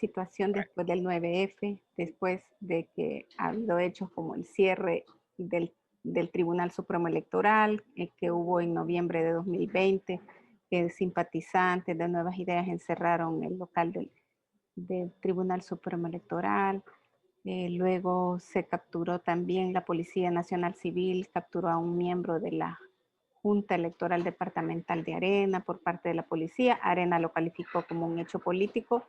situación después del 9F, después de que ha habido hechos como el cierre del Tribunal Supremo Electoral, que hubo en noviembre de 2020, que simpatizantes de Nuevas Ideas encerraron el local del Tribunal Supremo Electoral. Luego se capturó también la Policía Nacional Civil, capturó a un miembro de la Junta Electoral Departamental de Arena por parte de la policía. Arena lo calificó como un hecho político.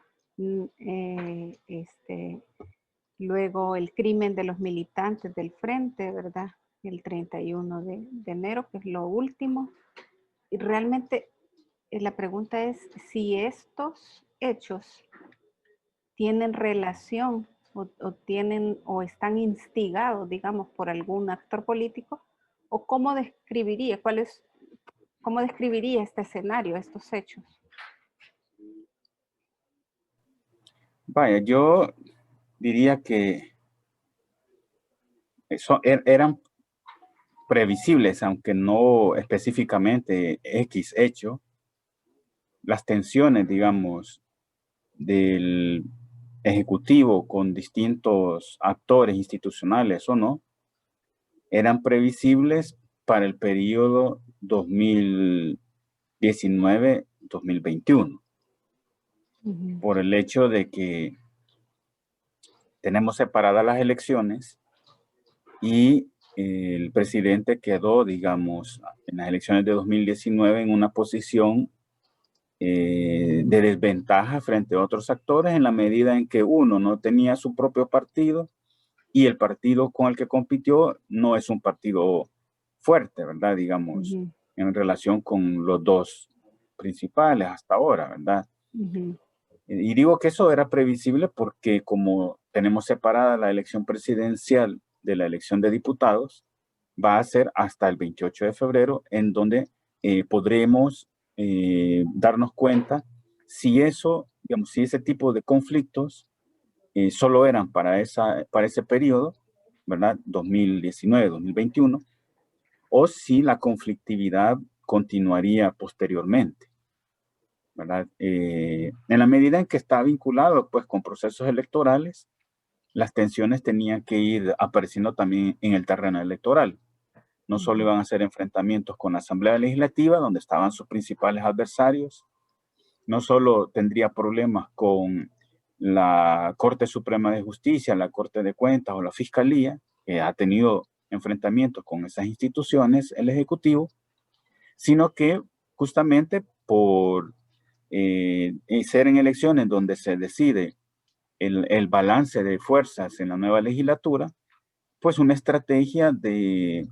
Luego el crimen de los militantes del Frente, ¿verdad? El 31 de enero, que es lo último. Y realmente la pregunta es si estos hechos tienen relación o están instigados, digamos, por algún actor político, o cómo describiría, cómo describiría este escenario, estos hechos. Vaya, yo diría que eran previsibles, aunque no específicamente X hecho. Las tensiones, digamos, del ejecutivo con distintos actores institucionales o no, eran previsibles para el periodo 2019-2021, por el hecho de que tenemos separadas las elecciones y el presidente quedó, digamos, en las elecciones de 2019 en una posición de desventaja frente a otros actores en la medida en que uno no tenía su propio partido y el partido con el que compitió no es un partido fuerte, ¿verdad? Digamos, en relación con los dos principales hasta ahora, ¿verdad? Y digo que eso era previsible porque como tenemos separada la elección presidencial de la elección de diputados, va a ser hasta el 28 de febrero en donde podremos darnos cuenta si eso, digamos, si ese tipo de conflictos solo eran para ese periodo, ¿verdad? 2019-2021, o si la conflictividad continuaría posteriormente, ¿verdad? En la medida en que está vinculado, pues, con procesos electorales, las tensiones tenían que ir apareciendo también en el terreno electoral. No solo iban a ser enfrentamientos con la Asamblea Legislativa, donde estaban sus principales adversarios, no solo tendría problemas con la Corte Suprema de Justicia, la Corte de Cuentas o la Fiscalía, que ha tenido enfrentamientos con esas instituciones, el Ejecutivo, sino que justamente por ser en elecciones donde se decide el balance de fuerzas en la nueva legislatura, pues una estrategia de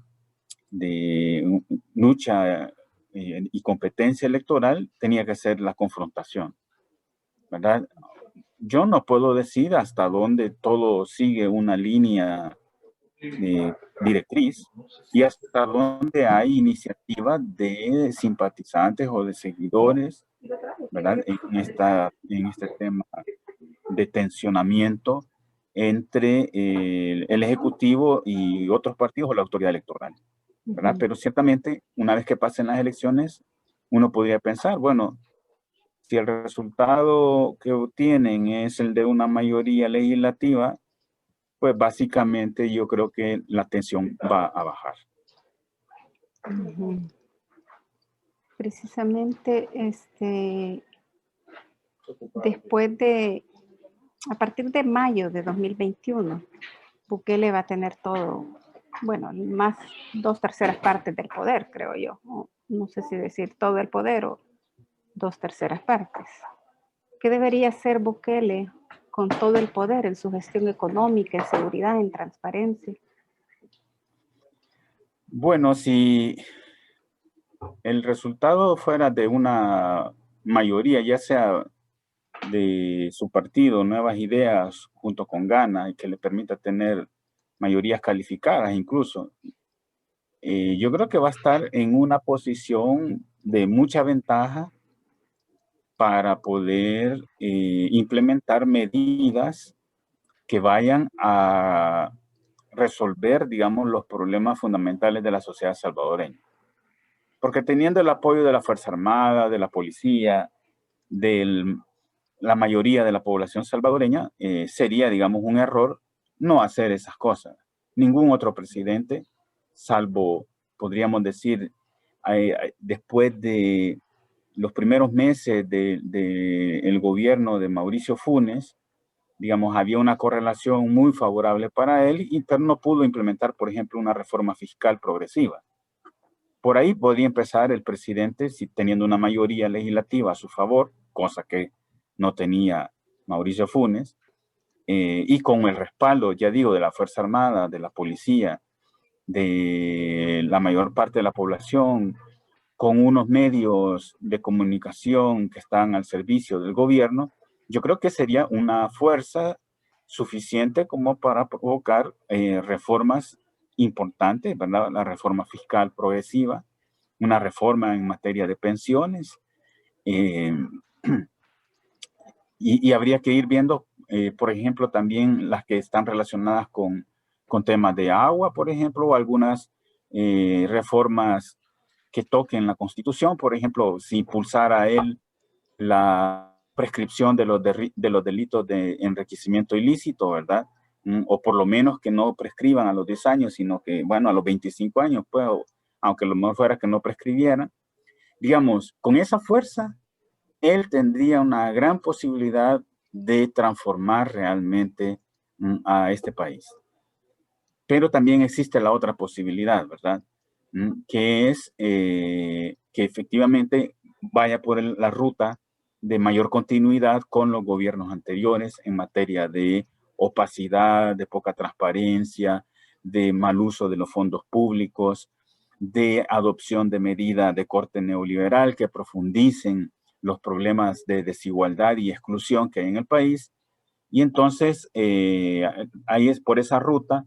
lucha y competencia electoral tenía que ser la confrontación, ¿verdad? Yo no puedo decir hasta dónde todo sigue una línea directriz y hasta dónde hay iniciativas de simpatizantes o de seguidores, ¿verdad? En este tema de tensionamiento entre el Ejecutivo y otros partidos o la autoridad electoral, ¿verdad? Pero ciertamente, una vez que pasen las elecciones, uno podría pensar, bueno, si el resultado que obtienen es el de una mayoría legislativa, pues básicamente yo creo que la tensión va a bajar. Precisamente, a partir de mayo de 2021, Bukele va a tener todo, bueno, más 2/3 partes del poder, creo yo. No sé si decir todo el poder o 2/3 partes. ¿Qué debería hacer Bukele con todo el poder en su gestión económica, en seguridad, en transparencia? Bueno, si el resultado fuera de una mayoría, ya sea de su partido, Nuevas Ideas, junto con Gana, y que le permita tener mayorías calificadas incluso, yo creo que va a estar en una posición de mucha ventaja para poder implementar medidas que vayan a resolver, digamos, los problemas fundamentales de la sociedad salvadoreña. Porque teniendo el apoyo de la Fuerza Armada, de la policía, del la mayoría de la población salvadoreña, sería, digamos, un error no hacer esas cosas. Ningún otro presidente, salvo, podríamos decir, después de los primeros meses del gobierno de Mauricio Funes, digamos, había una correlación muy favorable para él, pero no pudo implementar, por ejemplo, una reforma fiscal progresiva. Por ahí podría empezar el presidente, si teniendo una mayoría legislativa a su favor, cosa que no tenía Mauricio Funes, y con el respaldo, ya digo, de la Fuerza Armada, de la policía, de la mayor parte de la población, con unos medios de comunicación que están al servicio del gobierno, yo creo que sería una fuerza suficiente como para provocar reformas importantes, ¿verdad? La reforma fiscal progresiva, una reforma en materia de pensiones, eh, y habría que ir viendo, por ejemplo, también las que están relacionadas con temas de agua, por ejemplo, o algunas reformas que toquen la Constitución, por ejemplo, si impulsara él la prescripción de los delitos de enriquecimiento ilícito, ¿verdad? O por lo menos que no prescriban a los 10 años, sino que, bueno, a los 25 años, pues, aunque lo mejor fuera que no prescribieran. Digamos, con esa fuerza, él tendría una gran posibilidad de transformar realmente a este país. Pero también existe la otra posibilidad, ¿verdad? Que es que efectivamente vaya por la ruta de mayor continuidad con los gobiernos anteriores en materia de opacidad, de poca transparencia, de mal uso de los fondos públicos, de adopción de medidas de corte neoliberal que profundicen los problemas de desigualdad y exclusión que hay en el país. Y entonces, ahí es por esa ruta,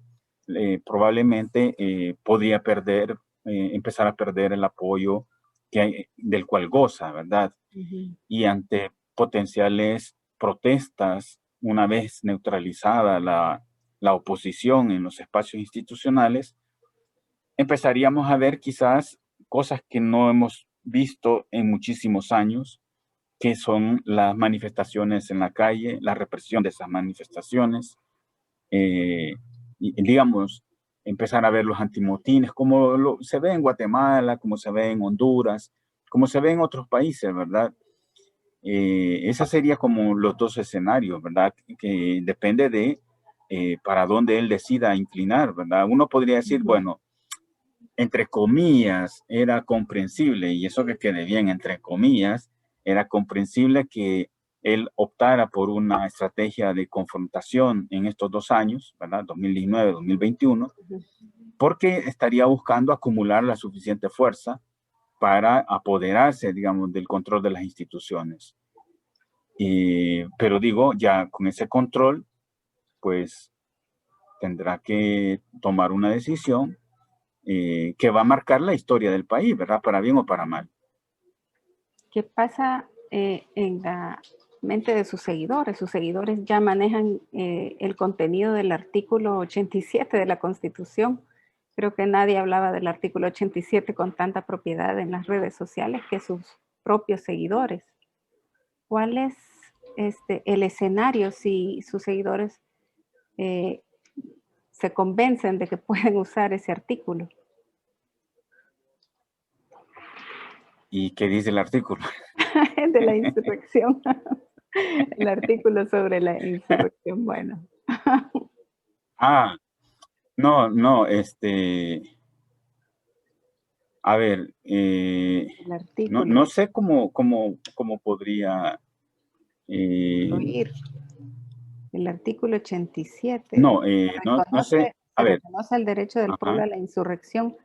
probablemente podría empezar a perder el apoyo del cual goza, ¿verdad? Y ante potenciales protestas, una vez neutralizada la oposición en los espacios institucionales, empezaríamos a ver quizás cosas que no hemos visto en muchísimos años, que son las manifestaciones en la calle, la represión de esas manifestaciones, y, digamos, empezar a ver los antimotines, como se ve en Guatemala, como se ve en Honduras, como se ve en otros países, ¿verdad? Esa sería como los dos escenarios, ¿verdad? Que depende de para dónde él decida inclinar, ¿verdad? Uno podría decir, bueno, entre comillas, era comprensible, y eso que quede bien, entre comillas, era comprensible que él optara por una estrategia de confrontación en estos 2 años, ¿verdad? 2019, 2021, porque estaría buscando acumular la suficiente fuerza para apoderarse, digamos, del control de las instituciones. Pero digo, ya con ese control, pues tendrá que tomar una decisión que va a marcar la historia del país, ¿verdad? Para bien o para mal. ¿Qué pasa en la mente de sus seguidores? Sus seguidores ya manejan el contenido del artículo 87 de la Constitución. Creo que nadie hablaba del artículo 87 con tanta propiedad en las redes sociales que sus propios seguidores. ¿Cuál es el escenario si sus seguidores se convencen de que pueden usar ese artículo? ¿Y qué dice el artículo? De la insurrección. El artículo sobre la insurrección, bueno. No, a ver, El artículo. no sé cómo podría... Incluir el artículo 87. no, no sé, a Se ver. reconoce el derecho del pueblo a la insurrección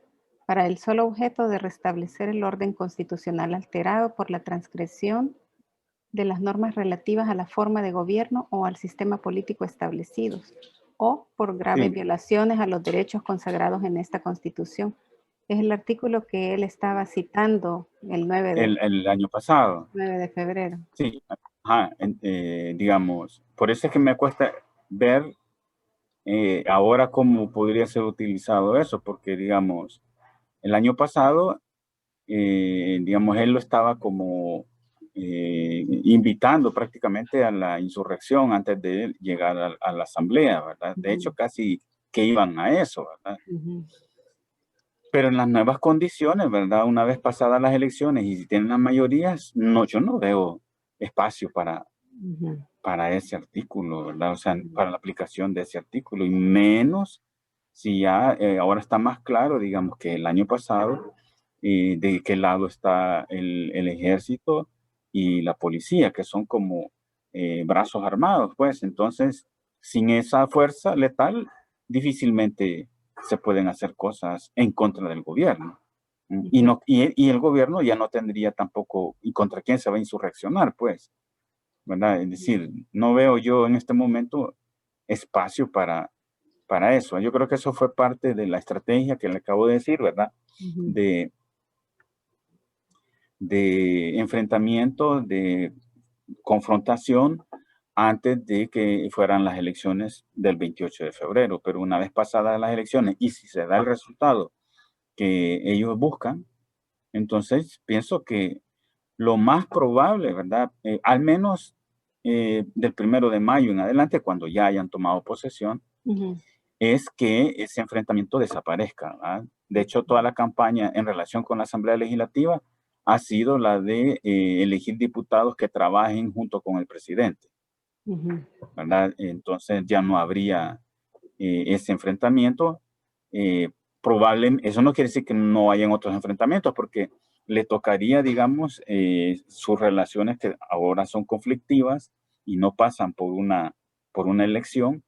para el solo objeto de restablecer el orden constitucional alterado por la transgresión de las normas relativas a la forma de gobierno o al sistema político establecidos, o por graves Sí. violaciones a los derechos consagrados en esta Constitución. Es el artículo que él estaba citando el 9 El año pasado. 9 de febrero. Sí, digamos, por eso es que me cuesta ver ahora cómo podría ser utilizado eso, porque, digamos, el año pasado, digamos, él lo estaba como invitando prácticamente a la insurrección antes de llegar a la asamblea, ¿verdad? De hecho, casi que iban a eso, ¿verdad? Pero en las nuevas condiciones, ¿verdad? Una vez pasadas las elecciones y si tienen las mayorías, no, yo no veo espacio para ese artículo, ¿verdad? O sea, para la aplicación de ese artículo, y menos si ya ahora está más claro, digamos, que el año pasado, de qué lado está el ejército y la policía, que son como brazos armados, pues. Entonces, sin esa fuerza letal, difícilmente se pueden hacer cosas en contra del gobierno. Y, no, y el gobierno ya no tendría tampoco, ¿y contra quién se va a insurreccionar? Pues, ¿verdad? Es decir, no veo yo en este momento espacio para eso. Yo creo que eso fue parte de la estrategia que le acabo de decir, ¿verdad? De enfrentamiento, de confrontación antes de que fueran las elecciones del 28 de febrero. Pero una vez pasadas las elecciones y si se da el resultado que ellos buscan, entonces pienso que lo más probable, ¿verdad? Al menos del 1 de mayo en adelante, cuando ya hayan tomado posesión, es que ese enfrentamiento desaparezca, ¿verdad? De hecho, toda la campaña en relación con la Asamblea Legislativa ha sido la de elegir diputados que trabajen junto con el presidente, ¿verdad? Entonces ya no habría ese enfrentamiento. Probablemente, eso no quiere decir que no hayan otros enfrentamientos, porque le tocaría, digamos, sus relaciones que ahora son conflictivas y no pasan por una elección,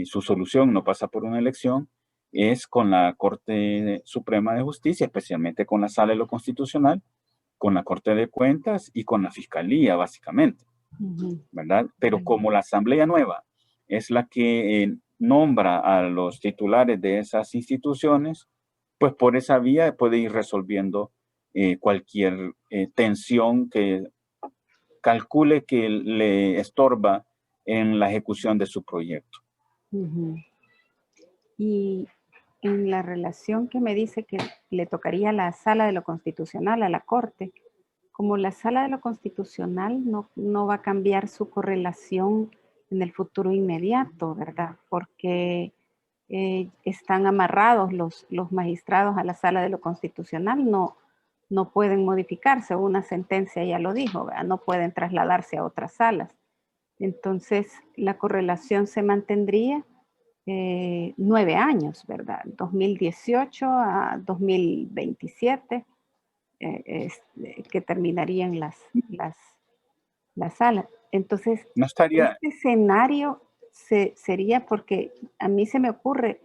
su solución no pasa por una elección, es con la Corte Suprema de Justicia, especialmente con la Sala de lo Constitucional, con la Corte de Cuentas y con la Fiscalía, básicamente, ¿verdad? Pero como la Asamblea Nueva es la que nombra a los titulares de esas instituciones, pues por esa vía puede ir resolviendo cualquier tensión que calcule que le estorba en la ejecución de su proyecto. Y en la relación que me dice que le tocaría a la Sala de lo Constitucional, a la Corte, como la Sala de lo Constitucional no va a cambiar su correlación en el futuro inmediato, ¿verdad? Porque están amarrados los magistrados a la Sala de lo Constitucional, no pueden modificarse, una sentencia ya lo dijo, ¿verdad? No pueden trasladarse a otras salas. Entonces, la correlación se mantendría 9 años, ¿verdad? 2018 a 2027, que terminarían las salas. Entonces, No estaría, este escenario sería porque a mí se me ocurre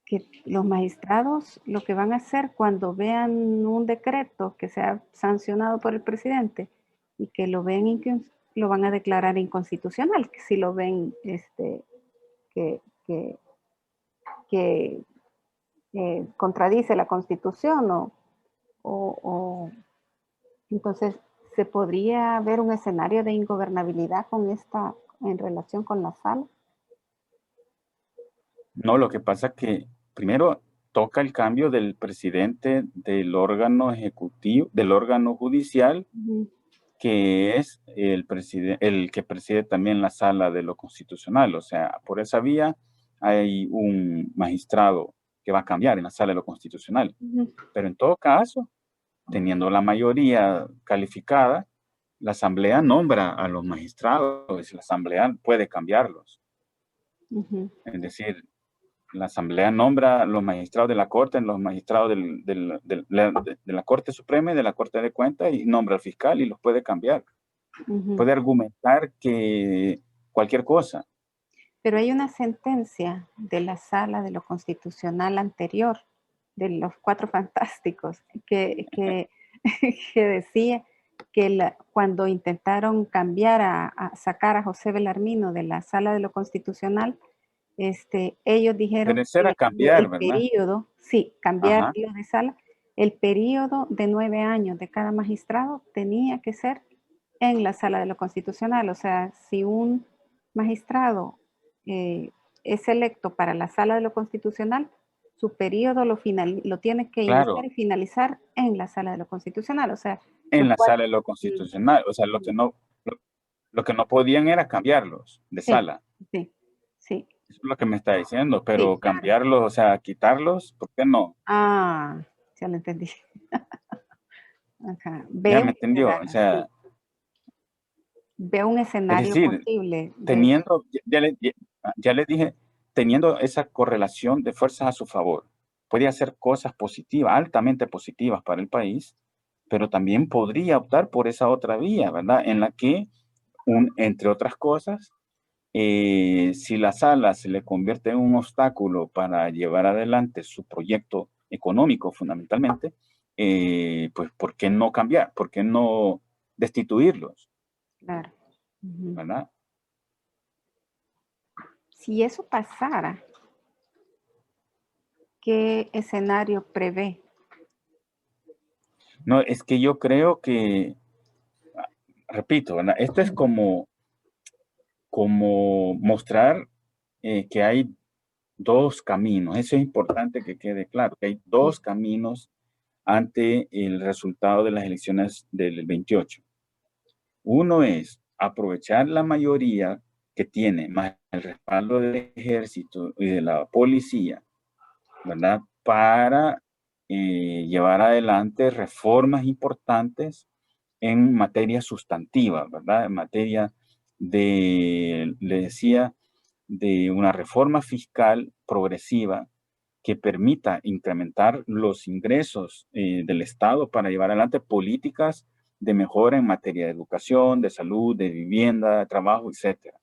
que los magistrados lo que van a hacer cuando vean un decreto que sea sancionado por el presidente y que lo van a declarar inconstitucional, que si lo ven que, que, que contradice la Constitución o entonces se podría ver un escenario de ingobernabilidad en relación con la sala. no, lo que pasa es que primero toca el cambio del presidente del órgano ejecutivo, del órgano judicial, que es el que preside también la sala de lo constitucional. O sea, por esa vía hay un magistrado que va a cambiar en la sala de lo constitucional. Pero en todo caso, teniendo la mayoría calificada, la asamblea nombra a los magistrados y la asamblea puede cambiarlos. Es decir, la asamblea nombra a los magistrados de la corte, los magistrados de la Corte Suprema y de la Corte de Cuentas, y nombra al fiscal y los puede cambiar. Puede argumentar que cualquier cosa. Pero hay una sentencia de la Sala de lo Constitucional anterior, de los Cuatro Fantásticos, que decía que cuando intentaron cambiar a sacar a José Belarmino de la Sala de lo Constitucional, ellos dijeron Benecer a que cambiar, el ¿verdad? periodo, sí, cambiar Ajá. de sala, el periodo de 9 años de cada magistrado tenía que ser en la Sala de lo Constitucional. O sea, si un magistrado es electo para la Sala de lo Constitucional, su periodo lo tiene que iniciar Claro. y finalizar en la Sala de lo Constitucional. O sea, en Los la cuales, sala de lo constitucional. O sea, lo que no podían era cambiarlos de sí, sala. sí, sí, Eso es lo que me está diciendo, sí, pero claro. cambiarlos, o sea, quitarlos, ¿por qué no? Ah, ya lo entendí. Ajá. Ya me entendió. O Sí, sea, veo un es escenario decir, posible de eso. teniendo, ya le dije, teniendo esa correlación de fuerzas a su favor, puede hacer cosas positivas, altamente positivas para el país, pero también podría optar por esa otra vía, ¿verdad? En la que, entre otras cosas, si la sala se le convierte en un obstáculo para llevar adelante su proyecto económico fundamentalmente, pues ¿por qué no cambiar? ¿Por qué no destituirlos? Claro. Ujú. ¿Verdad? Si eso pasara, ¿qué escenario prevé? No, es que yo creo que, repito, ¿verdad? Esto es como mostrar que hay dos caminos. Eso es importante que quede claro, que hay Sí, dos caminos ante el resultado de las elecciones del 28. Uno es aprovechar la mayoría que tiene, más el respaldo del ejército y de la policía, ¿verdad? Para llevar adelante reformas importantes en materia sustantiva, ¿verdad? En materia de, le decía, de una reforma fiscal progresiva que permita incrementar los ingresos del Estado para llevar adelante políticas de mejora en materia de educación, de salud, de vivienda, de trabajo, etcétera.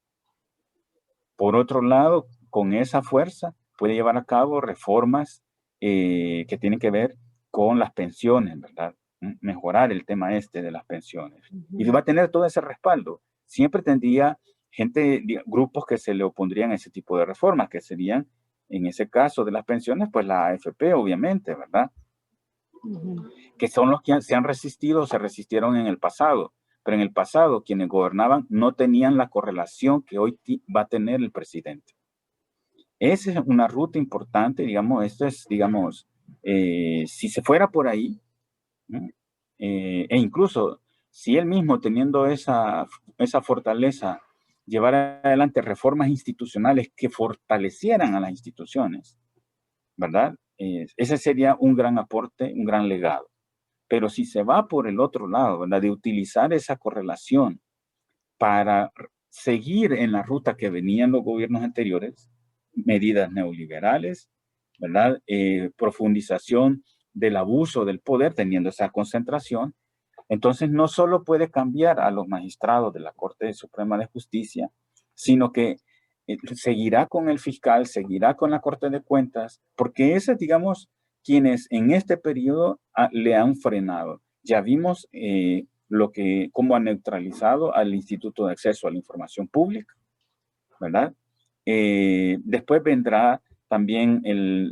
Por otro lado, con esa fuerza puede llevar a cabo reformas que tienen que ver con las pensiones, ¿verdad? Mejorar el tema este de las pensiones. Y ujú, va a tener todo ese respaldo. Siempre tendría gente, grupos que se le opondrían a ese tipo de reformas, que serían, en ese caso de las pensiones, pues la AFP, obviamente, ¿verdad? ujú. Que son los que se han resistido o se resistieron en el pasado. Pero en el pasado, quienes gobernaban no tenían la correlación que hoy va a tener el presidente. Esa es una ruta importante, digamos, esto es, digamos, si se fuera por ahí, ¿no? E incluso si él mismo teniendo esa fortaleza, llevar adelante reformas institucionales que fortalecieran a las instituciones, ¿verdad? Ese sería un gran aporte, un gran legado. Pero si se va por el otro lado, ¿verdad? De utilizar esa correlación para seguir en la ruta que venían los gobiernos anteriores, medidas neoliberales, ¿verdad? Profundización del abuso del poder, teniendo esa concentración. Entonces, no solo puede cambiar a los magistrados de la Corte Suprema de Justicia, sino que seguirá con el fiscal, seguirá con la Corte de Cuentas, porque esas, digamos, quienes en este periodo le han frenado. Ya vimos cómo ha neutralizado al Instituto de Acceso a la Información Pública, ¿verdad? Después vendrá también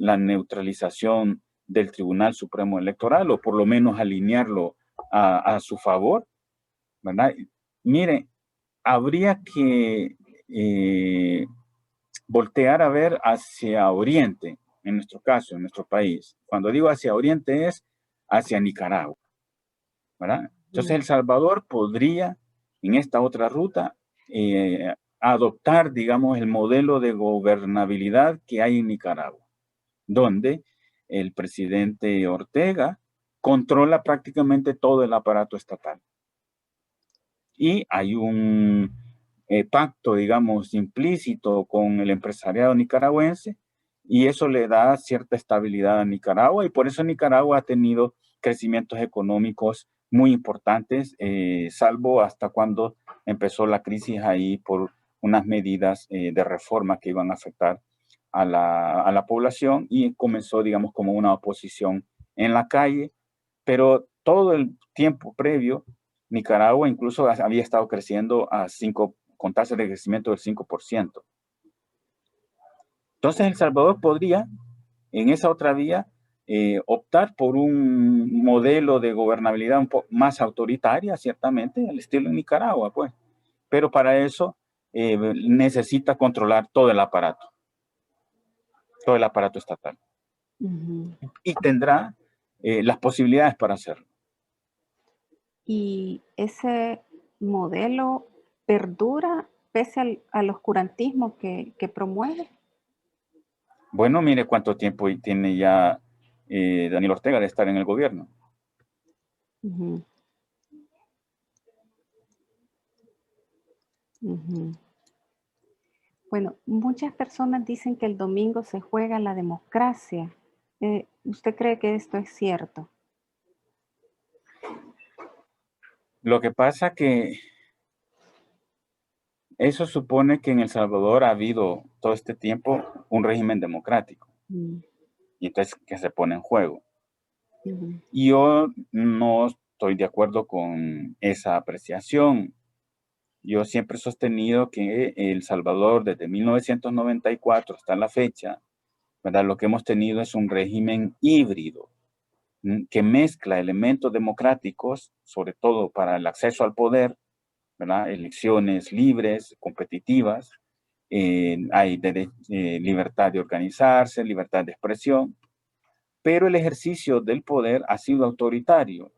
la neutralización del Tribunal Supremo Electoral, o por lo menos alinearlo a su favor, ¿verdad? Mire, habría que voltear a ver hacia Oriente, en nuestro caso, en nuestro país. Cuando digo hacia Oriente es hacia Nicaragua, ¿verdad? Entonces Ujú. El Salvador podría, en esta otra ruta, adoptar, digamos, el modelo de gobernabilidad que hay en Nicaragua, donde el presidente Ortega controla prácticamente todo el aparato estatal. Y hay un pacto, digamos, implícito con el empresariado nicaragüense, y eso le da cierta estabilidad a Nicaragua, y por eso Nicaragua ha tenido crecimientos económicos muy importantes, salvo hasta cuando empezó la crisis ahí por unas medidas de reforma que iban a afectar a la población, y comenzó, digamos, como una oposición en la calle, pero todo el tiempo previo Nicaragua incluso había estado creciendo con tasas de crecimiento del 5%. Entonces El Salvador podría, en esa otra vía, optar por un modelo de gobernabilidad un poco más autoritaria, ciertamente, al estilo de Nicaragua, pues. Pero para eso necesita controlar todo el aparato estatal. Ujú. Y tendrá las posibilidades para hacerlo. Y ese modelo perdura pese al oscurantismo que promueve. Bueno, mire cuánto tiempo tiene ya Daniel Ortega de estar en el gobierno. Uh-huh. Uh-huh. Bueno, muchas personas dicen que el domingo se juega la democracia. ¿Usted cree que esto es cierto? Lo que pasa que eso supone que en El Salvador ha habido todo este tiempo un régimen democrático. Y entonces que se pone en juego. Y yo no estoy de acuerdo con esa apreciación. Yo siempre he sostenido que El Salvador desde 1994 hasta la fecha, ¿verdad? Lo que hemos tenido es un régimen híbrido que mezcla elementos democráticos, sobre todo para el acceso al poder, ¿verdad? Elecciones libres, competitivas, hay libertad de organizarse, libertad de expresión, pero el ejercicio del poder ha sido autoritario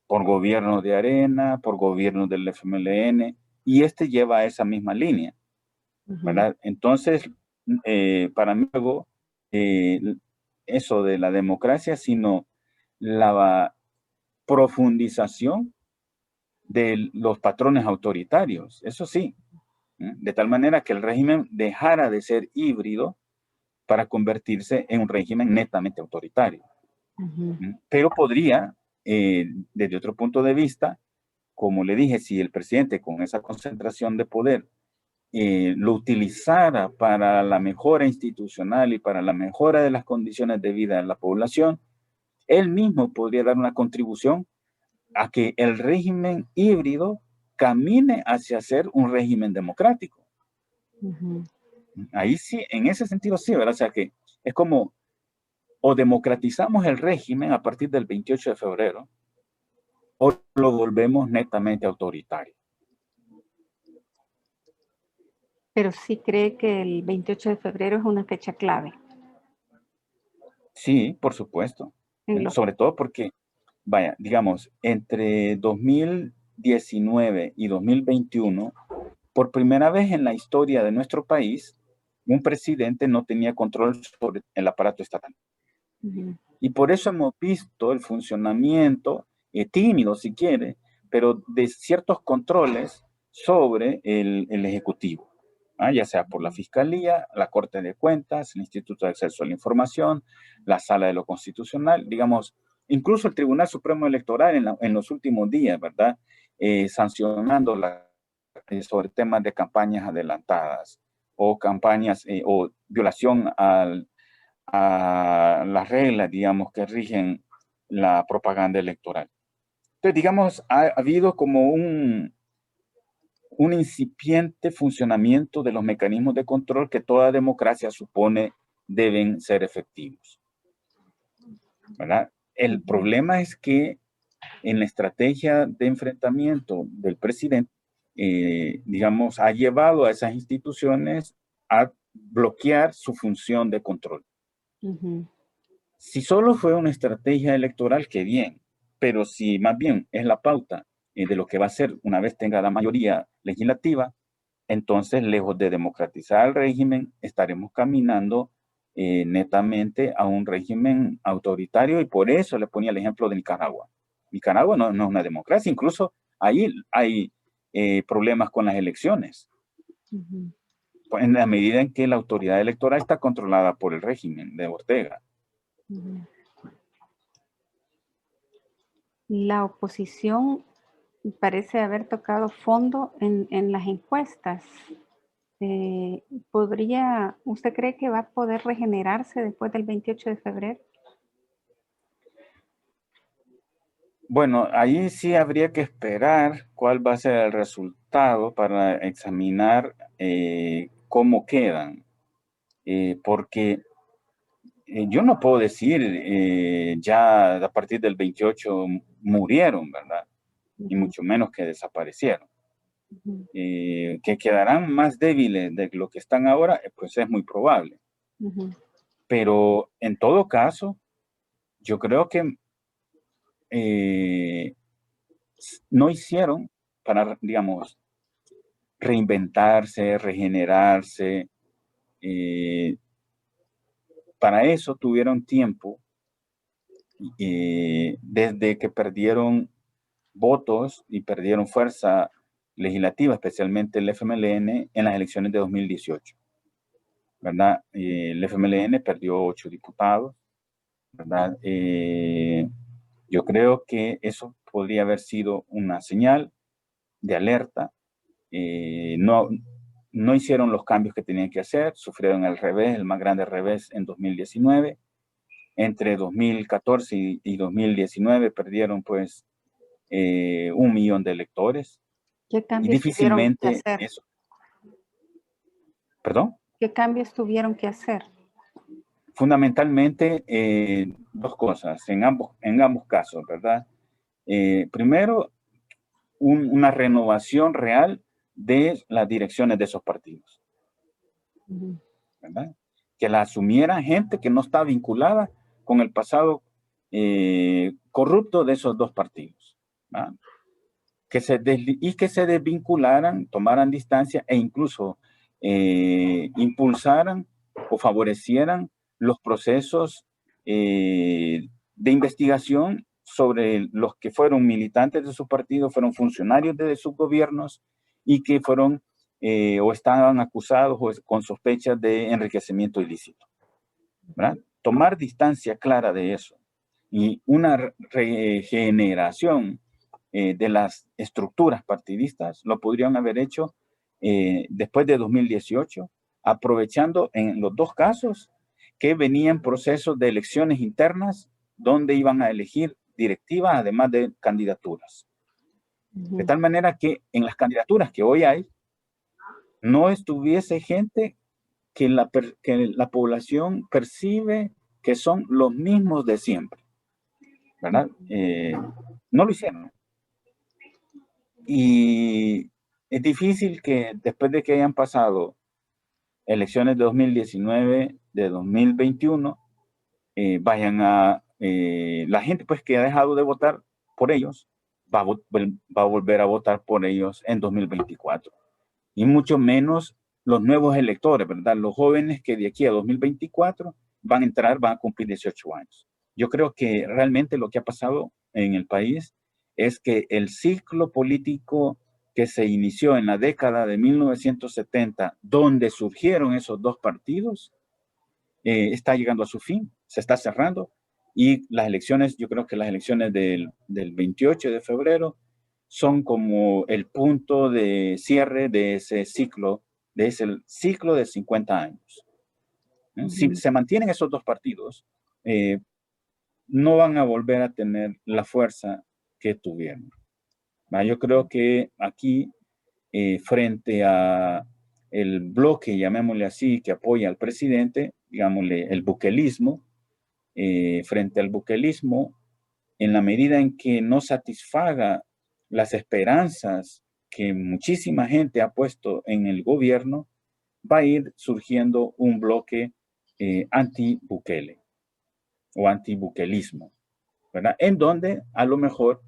por gobierno de Arena, por gobierno del FMLN, y este lleva a esa misma línea, ¿verdad? Entonces, para mí, eso de la democracia, sino la profundización de los patrones autoritarios, eso sí, de tal manera que el régimen dejara de ser híbrido para convertirse en un régimen netamente autoritario. Pero podría, desde otro punto de vista, como le dije, si el presidente con esa concentración de poder lo utilizara para la mejora institucional y para la mejora de las condiciones de vida de la población, él mismo podría dar una contribución a que el régimen híbrido camine hacia ser un régimen democrático. Ahí sí, en ese sentido sí, ¿verdad? O sea que es como o democratizamos el régimen a partir del 28 de febrero o lo volvemos netamente autoritario. Pero sí cree que el 28 de febrero es una fecha clave. Sí, por supuesto. Sobre todo porque, vaya, digamos, entre 2019 y 2021, por primera vez en la historia de nuestro país, un presidente no tenía control sobre el aparato estatal. Y por eso hemos visto el funcionamiento, tímido si quiere, pero de ciertos controles sobre el Ejecutivo, ya sea por la Fiscalía, la Corte de Cuentas, el Instituto de Acceso a la Información, la Sala de lo Constitucional, digamos, incluso el Tribunal Supremo Electoral en los últimos días, ¿verdad? Sancionando sobre temas de campañas adelantadas o campañas o violación a las reglas, digamos, que rigen la propaganda electoral. Entonces, digamos, ha habido como un incipiente funcionamiento de los mecanismos de control que toda democracia supone deben ser efectivos, ¿verdad? El problema es que en la estrategia de enfrentamiento del presidente, digamos, ha llevado a esas instituciones a bloquear su función de control. Si solo fue una estrategia electoral, qué bien, pero si más bien es la pauta de lo que va a ser una vez tenga la mayoría legislativa, entonces, lejos de democratizar el régimen, estaremos caminando netamente a un régimen autoritario y por eso le ponía el ejemplo de Nicaragua. Nicaragua no es una democracia, incluso ahí hay problemas con las elecciones. En la medida en que la autoridad electoral está controlada por el régimen de Ortega. La oposición parece haber tocado fondo en las encuestas. ¿Usted cree que va a poder regenerarse después del 28 de febrero? Bueno, ahí sí habría que esperar cuál va a ser el resultado para examinar cómo quedan. Porque yo no puedo decir ya a partir del 28 murieron, ¿verdad? Y mucho menos que desaparecieron. Que quedarán más débiles de lo que están ahora, pues es muy probable. Pero en todo caso, yo creo que no hicieron para, digamos, reinventarse, regenerarse. Para eso tuvieron tiempo desde que perdieron votos y perdieron fuerza legislativa, especialmente el FMLN, en las elecciones de 2018. ¿Verdad? El FMLN perdió 8 diputados, ¿verdad? Yo creo que eso podría haber sido una señal de alerta. No hicieron los cambios que tenían que hacer, sufrieron el revés, el más grande revés en 2019. Entre 2014 y 2019 perdieron pues 1 millón de electores. ¿Qué cambios Difícilmente tuvieron que hacer? eso. ¿Perdón? ¿Qué cambios tuvieron que hacer? Fundamentalmente dos cosas en ambos casos, ¿verdad? Primero, una renovación real de las direcciones de esos partidos, ¿verdad? Que la asumiera gente que no está vinculada con el pasado corrupto de esos dos partidos, ¿verdad? Que se desvincularan, tomaran distancia e incluso impulsaran o favorecieran los procesos de investigación sobre los que fueron militantes de su partido, fueron funcionarios de sus gobiernos y que fueron o estaban acusados o con sospechas de enriquecimiento ilícito, ¿verdad? Tomar distancia clara de eso y una regeneración de las estructuras partidistas lo podrían haber hecho después de 2018, aprovechando en los dos casos que venían procesos de elecciones internas donde iban a elegir directivas además de candidaturas. De tal manera que en las candidaturas que hoy hay, no estuviese gente que la población percibe que son los mismos de siempre, ¿verdad? No lo hicieron. Y es difícil que después de que hayan pasado elecciones de 2019, de 2021, vayan a... la gente pues que ha dejado de votar por ellos va a volver a votar por ellos en 2024. Y mucho menos los nuevos electores, ¿verdad? Los jóvenes que de aquí a 2024 van a entrar, van a cumplir 18 años. Yo creo que realmente lo que ha pasado en el país es que el ciclo político que se inició en la década de 1970, donde surgieron esos dos partidos, está llegando a su fin, se está cerrando, y las elecciones, yo creo que las elecciones del 28 de febrero son como el punto de cierre de ese ciclo de 50 años. Si se mantienen esos dos partidos, no van a volver a tener la fuerza que tuvieron. Yo creo que aquí, frente a el bloque, llamémosle así, que apoya al presidente, digámosle el buquelismo, frente al buquelismo, en la medida en que no satisfaga las esperanzas que muchísima gente ha puesto en el gobierno, va a ir surgiendo un bloque anti-Bukele o anti-buquelismo, ¿verdad? En donde a lo mejor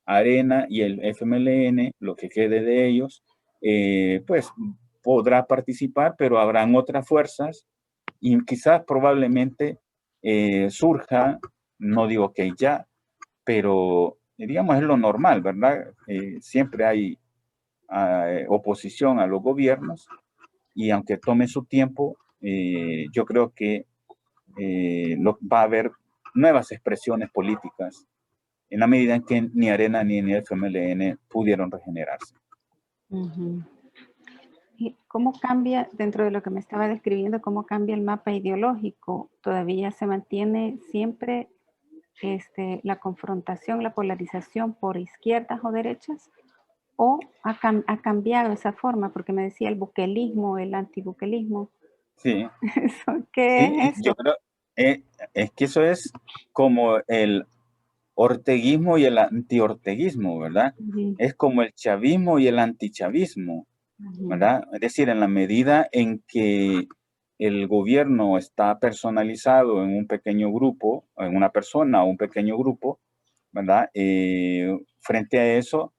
Arena y el FMLN, lo que quede de ellos, pues podrá participar, pero habrán otras fuerzas y quizás probablemente surja, no digo que ya, pero digamos es lo normal, ¿verdad? Siempre hay oposición a los gobiernos y aunque tome su tiempo, yo creo que va a haber nuevas expresiones políticas en la medida en que ni Arena ni el FMLN pudieron regenerarse. ¿Y cómo cambia, dentro de lo que me estaba describiendo, cómo cambia el mapa ideológico? ¿Todavía se mantiene siempre la confrontación, la polarización por izquierdas o derechas? ¿O ha cambiado esa forma? Porque me decía el buquelismo, el antibuquelismo. Sí. ¿Qué sí, es eso? Yo creo es que eso es como el orteguismo y el antiorteguismo, ¿verdad? Es como el chavismo y el antichavismo, ¿verdad? Es decir, en la medida en que el gobierno está personalizado en un pequeño grupo, en una persona o un pequeño grupo, ¿verdad? Frente a eso,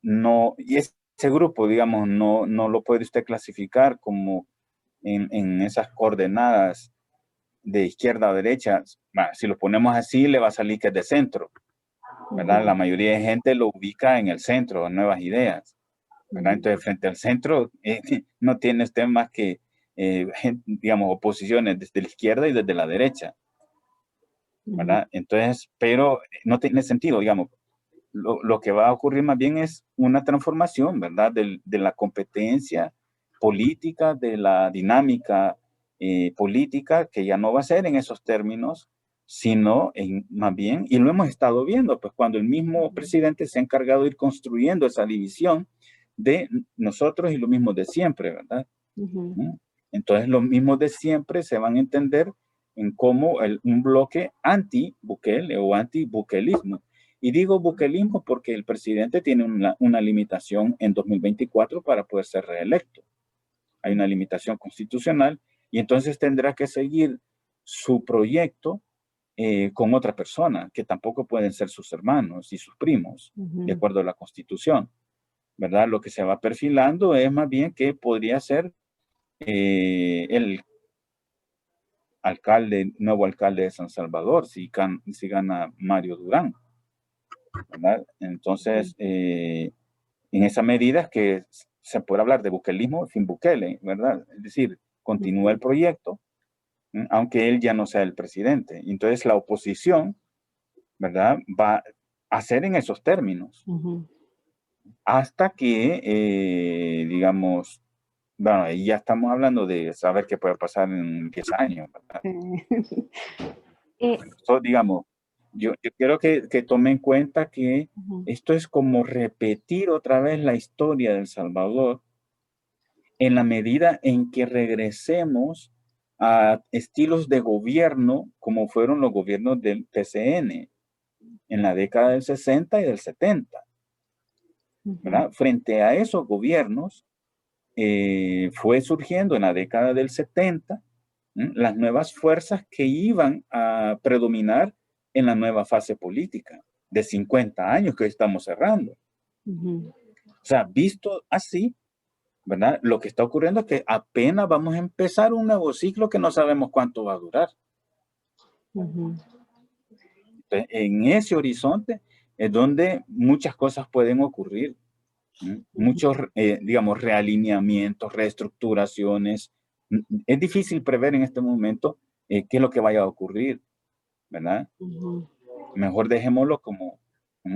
no, y ese grupo, digamos, no lo puede usted clasificar como en esas coordenadas de izquierda a derecha. Bueno, si lo ponemos así, le va a salir que es de centro, ¿verdad? La mayoría de gente lo ubica en el centro, en Nuevas Ideas, ¿verdad? Entonces, frente al centro, no tiene usted más que, digamos, oposiciones desde la izquierda y desde la derecha, ¿verdad? Entonces, pero no tiene sentido, digamos. Lo que va a ocurrir más bien es una transformación, ¿verdad? De la competencia política, de la dinámica política, que ya no va a ser en esos términos, sino más bien, y lo hemos estado viendo, pues cuando el mismo presidente se ha encargado de ir construyendo esa división de nosotros y lo mismo de siempre, ¿verdad? Entonces, los mismos de siempre se van a entender en cómo un bloque anti-Bukele o anti-bukelismo. Y digo bukelismo porque el presidente tiene una limitación en 2024 para poder ser reelecto. Hay una limitación constitucional y entonces tendrá que seguir su proyecto con otra persona, que tampoco pueden ser sus hermanos y sus primos, de acuerdo a la Constitución, ¿verdad? Lo que se va perfilando es más bien que podría ser el nuevo alcalde de San Salvador, si gana Mario Durán, ¿verdad? Entonces, en esa medida es que se puede hablar de bukelismo sin Bukele, ¿verdad? Es decir, continúa el proyecto, aunque él ya no sea el presidente. Entonces, la oposición, ¿verdad? Va a ser en esos términos, hasta que, digamos, bueno, ahí ya estamos hablando de saber qué puede pasar en 10 años, ¿verdad? Digamos, yo quiero que tome en cuenta que esto es como repetir otra vez la historia de El Salvador en la medida en que regresemos a estilos de gobierno como fueron los gobiernos del PCN en la década del 60 y del 70. ¿Verdad? Frente a esos gobiernos, fue surgiendo en la década del 70 las nuevas fuerzas que iban a predominar en la nueva fase política de 50 años que estamos cerrando. O sea, visto así, ¿verdad? Lo que está ocurriendo es que apenas vamos a empezar un nuevo ciclo que no sabemos cuánto va a durar. Entonces, en ese horizonte es donde muchas cosas pueden ocurrir. Muchos, digamos, realineamientos, reestructuraciones. Es difícil prever en este momento qué es lo que vaya a ocurrir, ¿verdad? Mejor dejémoslo como,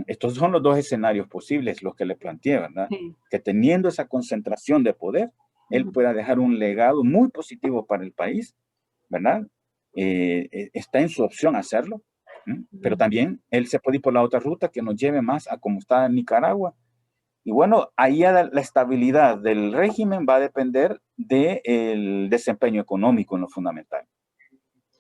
estos son los dos escenarios posibles, los que le planteé, ¿verdad? Que teniendo esa concentración de poder, él pueda dejar un legado muy positivo para el país, ¿verdad? Está en su opción hacerlo, pero también él se puede ir por la otra ruta que nos lleve más a como está en Nicaragua. Y bueno, ahí la estabilidad del régimen va a depender del desempeño económico en lo fundamental.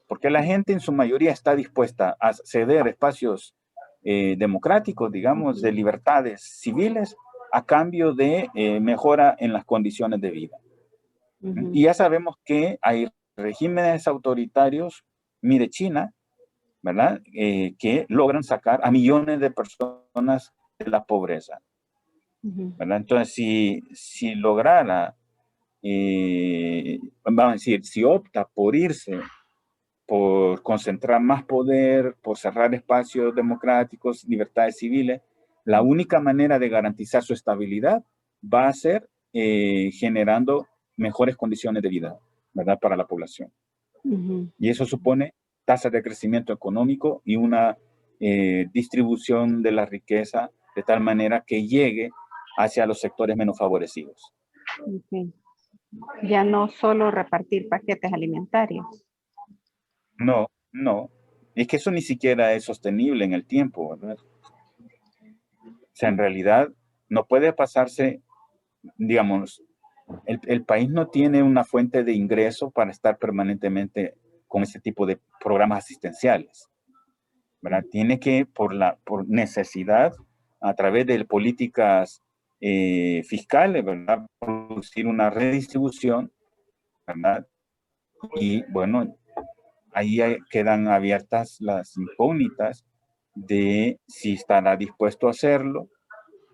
Porque la gente en su mayoría está dispuesta a ceder espacios democráticos, digamos, de libertades civiles a cambio de mejora en las condiciones de vida. Y ya sabemos que hay regímenes autoritarios, mire China, ¿verdad? Que logran sacar a millones de personas de la pobreza. ¿Verdad? Entonces, si lograra, vamos a decir, si opta por irse, por concentrar más poder, por cerrar espacios democráticos, libertades civiles, la única manera de garantizar su estabilidad va a ser generando mejores condiciones de vida, ¿verdad? Para la población. Y eso supone tasas de crecimiento económico y una distribución de la riqueza de tal manera que llegue hacia los sectores menos favorecidos. Ya no solo repartir paquetes alimentarios. No. Es que eso ni siquiera es sostenible en el tiempo, ¿verdad? O sea, en realidad no puede pasarse, digamos, el país no tiene una fuente de ingreso para estar permanentemente con ese tipo de programas asistenciales, ¿verdad? Tiene que, por necesidad, a través de políticas fiscales, ¿verdad? Producir una redistribución, ¿verdad? Y bueno, ahí quedan abiertas las incógnitas de si estará dispuesto a hacerlo,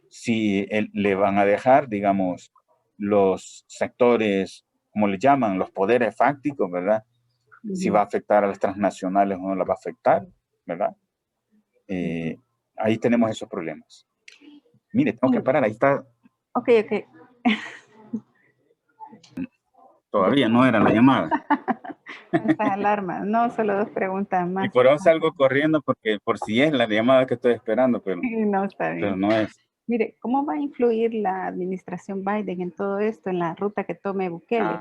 si le van a dejar, digamos, los sectores, como le llaman, los poderes fácticos, ¿verdad? Si va a afectar a las transnacionales o no las va a afectar, ¿verdad? Ahí tenemos esos problemas. Mire, tengo que parar, ahí está. Ok, ok. Todavía no era la llamada. Estas alarmas, no, solo 2 preguntas Y más. por eso salgo corriendo, porque por si es la llamada que estoy esperando, pero No, está bien. no es. Mire, ¿cómo va a influir la administración Biden en todo esto, en la ruta que tome Bukele?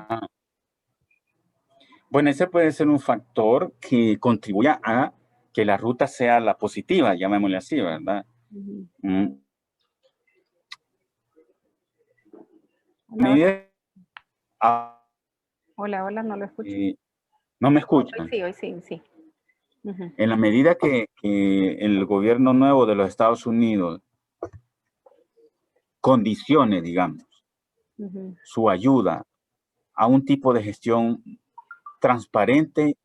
Bueno, ese puede ser un factor que contribuya a que la ruta sea la positiva, llamémosle así, ¿verdad? Hola, hola, no lo escucho. No me escuchan. Hoy sí. En la medida que el gobierno nuevo de los Estados Unidos condicione, digamos, su ayuda a un tipo de gestión transparente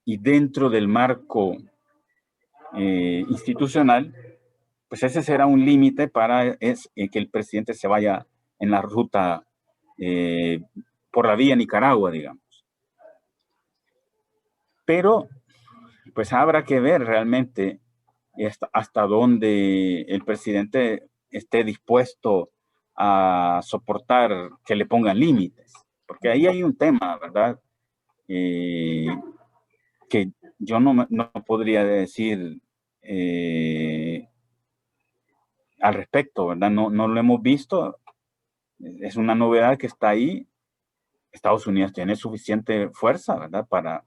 y dentro del marco institucional, pues ese será un límite para que el presidente se vaya en la ruta por la vía Nicaragua, digamos. Pero, pues habrá que ver realmente hasta dónde el presidente esté dispuesto a soportar que le pongan límites. Porque ahí hay un tema, ¿verdad? Que yo no podría decir al respecto, ¿verdad? No lo hemos visto. Es una novedad que está ahí. Estados Unidos tiene suficiente fuerza, ¿verdad? Para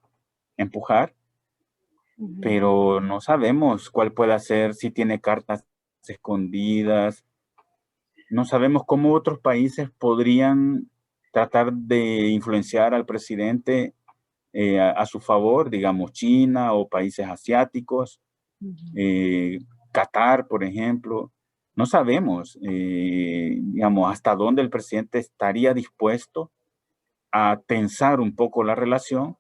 empujar, pero no sabemos cuál puede ser, si tiene cartas escondidas. No sabemos cómo otros países podrían tratar de influenciar al presidente a su favor, digamos China o países asiáticos, Qatar, por ejemplo. No sabemos, digamos, hasta dónde el presidente estaría dispuesto a tensar un poco la relación,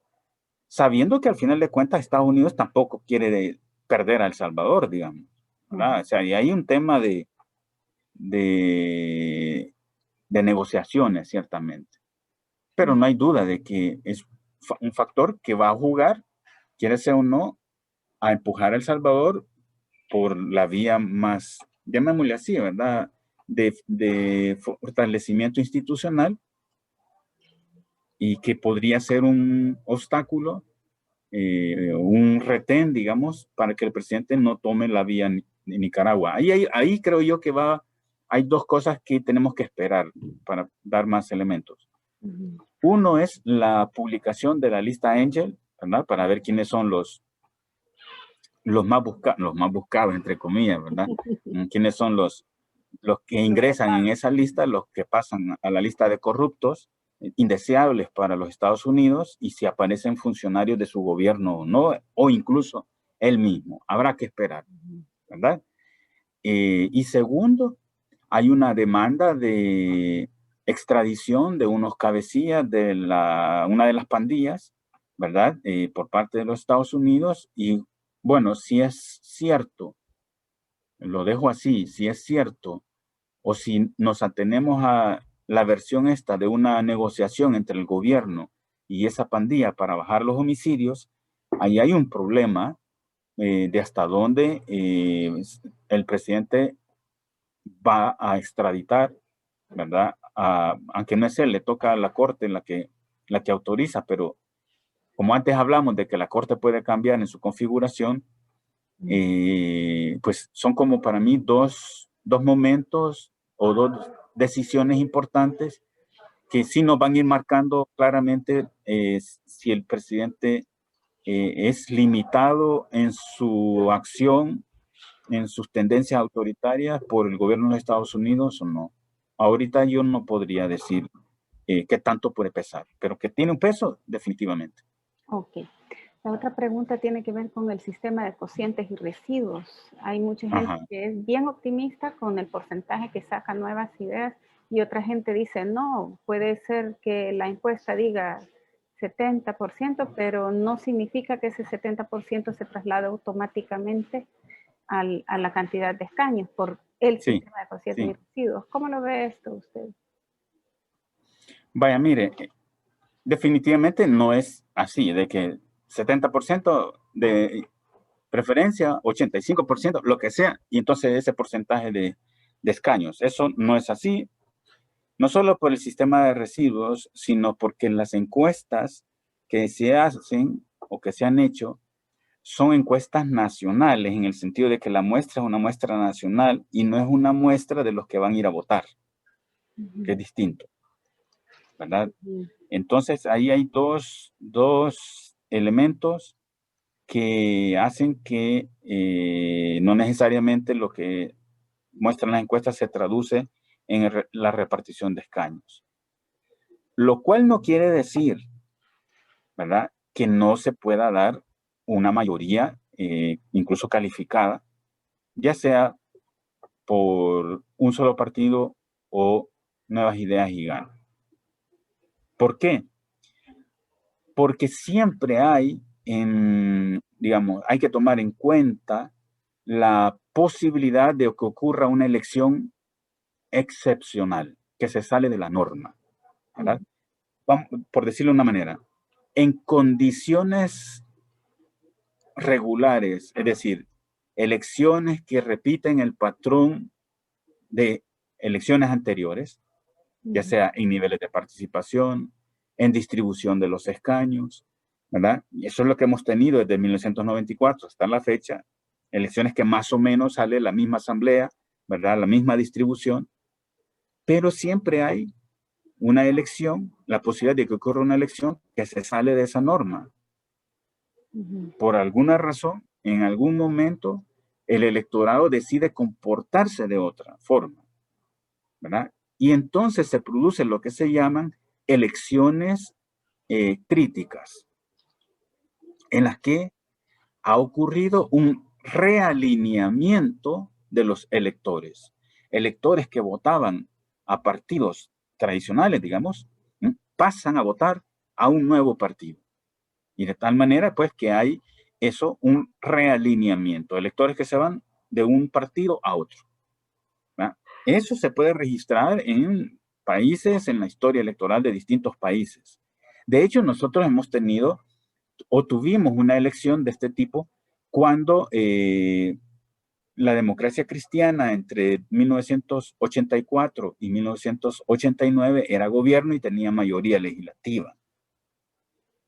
sabiendo que al final de cuentas Estados Unidos tampoco quiere perder a El Salvador, digamos, ¿verdad? O sea, y hay un tema de negociaciones, ciertamente. Pero no hay duda de que es un factor que va a jugar, quiere ser o no, a empujar a El Salvador por la vía más, llamémosle así, ¿verdad? De fortalecimiento institucional, y que podría ser un obstáculo, un retén, digamos, para que el presidente no tome la vía de Nicaragua. Ahí creo yo que hay 2 cosas que tenemos que esperar para dar más elementos. Uno es la publicación de la lista Angel, ¿verdad? Para ver quiénes son los más buscados, entre comillas, ¿verdad? Quiénes son los que ingresan en esa lista, los que pasan a la lista de corruptos, indeseables para los Estados Unidos, y si aparecen funcionarios de su gobierno o no, o incluso él mismo. Habrá que esperar, ¿verdad? Y segundo, hay una demanda de extradición de unos cabecillas de una de las pandillas, ¿verdad? Por parte de los Estados Unidos. Y bueno, si es cierto, lo dejo así, si es cierto, o si nos atenemos a la versión esta de una negociación entre el gobierno y esa pandilla para bajar los homicidios, ahí hay un problema de hasta dónde el presidente va a extraditar, ¿verdad? Aunque no es él, le toca a la corte la que autoriza, pero como antes hablamos de que la corte puede cambiar en su configuración, pues son como para mí dos momentos o 2 decisiones importantes que sí nos van a ir marcando claramente si el presidente es limitado en su acción, en sus tendencias autoritarias por el gobierno de los Estados Unidos o no. Ahorita yo no podría decir qué tanto puede pesar, pero que tiene un peso, definitivamente. Ok. La otra pregunta tiene que ver con el sistema de cocientes y residuos. Hay mucha gente que es bien optimista con el porcentaje que saca nuevas ideas y otra gente dice, no, puede ser que la encuesta diga 70%, pero no significa que ese 70% se traslade automáticamente a la cantidad de escaños por el Sí, sistema de conciertos sí. y residuos. ¿Cómo lo ve esto usted? Vaya, mire, definitivamente no es así, de que 70% de preferencia, 85%, lo que sea, y entonces ese porcentaje de escaños. Eso no es así, no solo por el sistema de residuos, sino porque las encuestas que se hacen o que se han hecho son encuestas nacionales, en el sentido de que la muestra es una muestra nacional y no es una muestra de los que van a ir a votar, que es distinto, ¿verdad? Entonces ahí hay dos elementos que hacen que no necesariamente lo que muestran las encuestas se traduce en la repartición de escaños. Lo cual no quiere decir, ¿verdad?, que no se pueda dar una mayoría, incluso calificada, ya sea por un solo partido o Nuevas Ideas y Gana. ¿Por qué? Porque siempre hay, digamos, hay que tomar en cuenta la posibilidad de que ocurra una elección excepcional, que se sale de la norma, ¿verdad? Vamos, por decirlo de una manera, en condiciones regulares, es decir, elecciones que repiten el patrón de elecciones anteriores, ya sea en niveles de participación, en distribución de los escaños, ¿verdad? Y eso es lo que hemos tenido desde 1994 hasta la fecha, elecciones que más o menos sale la misma asamblea, ¿verdad? La misma distribución, pero siempre hay una elección, la posibilidad de que ocurra una elección que se sale de esa norma. Por alguna razón, en algún momento, el electorado decide comportarse de otra forma, ¿verdad? Y entonces se produce lo que se llaman elecciones críticas, en las que ha ocurrido un realineamiento de los electores. Electores que votaban a partidos tradicionales, digamos, pasan a votar a un nuevo partido. Y de tal manera, pues, que hay eso, un realineamiento. Electores que se van de un partido a otro, ¿verdad? Eso se puede registrar en países, en la historia electoral de distintos países. De hecho, nosotros hemos tenido o tuvimos una elección de este tipo cuando la democracia cristiana entre 1984 y 1989 era gobierno y tenía mayoría legislativa.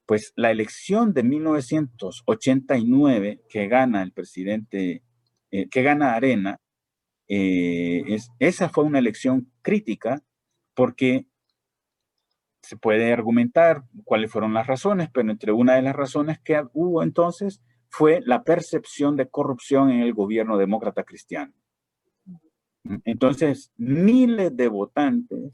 Pues la elección de 1989 que gana el presidente, que gana Arena, esa fue una elección crítica porque se puede argumentar cuáles fueron las razones, pero entre una de las razones que hubo entonces fue la percepción de corrupción en el gobierno demócrata cristiano. Entonces, miles de votantes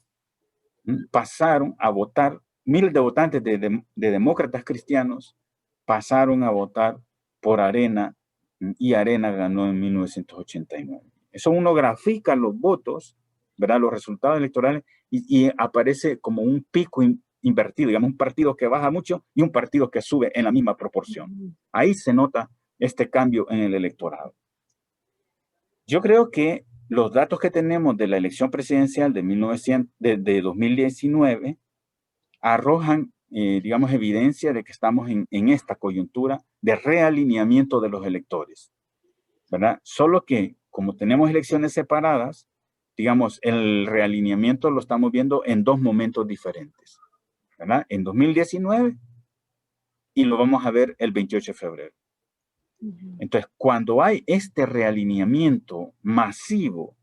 pasaron a votar, miles de votantes de demócratas cristianos pasaron a votar por Arena y Arena ganó en 1989. Eso uno grafica los votos, ¿verdad?, los resultados electorales y aparece como un pico invertido, digamos, un partido que baja mucho y un partido que sube en la misma proporción. Ahí se nota este cambio en el electorado. Yo creo que los datos que tenemos de la elección presidencial de 2019 arrojan, digamos, evidencia de que estamos en esta coyuntura de realineamiento de los electores, ¿verdad? Solo que, como tenemos elecciones separadas, digamos, el realineamiento lo estamos viendo en dos momentos diferentes, ¿verdad? En 2019 y lo vamos a ver el 28 de febrero. Entonces, cuando hay este realineamiento masivo,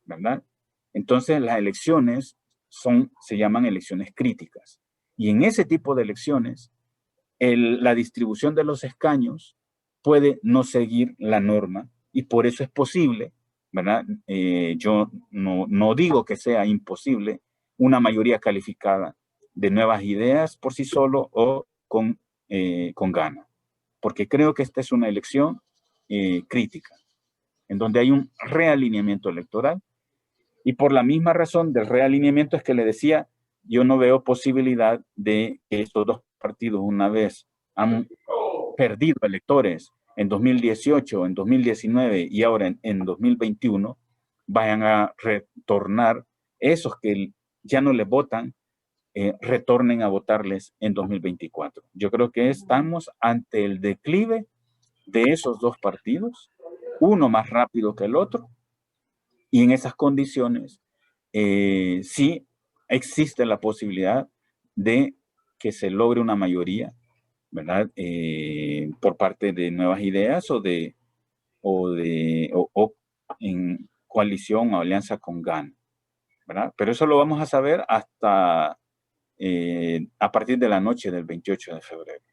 ¿verdad?, entonces las elecciones se llaman elecciones críticas. Y en ese tipo de elecciones, la distribución de los escaños puede no seguir la norma y por eso es posible, ¿verdad? Yo no digo que sea imposible una mayoría calificada de Nuevas Ideas por sí solo o con Gana, porque creo que esta es una elección crítica, en donde hay un realineamiento electoral. Y por la misma razón del realineamiento es que le decía, yo no veo posibilidad de que estos dos partidos, una vez han perdido electores en 2018, en 2019 y ahora en 2021 vayan a retornar esos que ya no les votan, retornen a votarles en 2024. Yo creo que estamos ante el declive de esos dos partidos, uno más rápido que el otro, y en esas condiciones sí existe la posibilidad de que se logre una mayoría, ¿verdad? Por parte de Nuevas Ideas o en coalición o alianza con GAN, ¿verdad? Pero eso lo vamos a saber hasta a partir de la noche del 28 de febrero.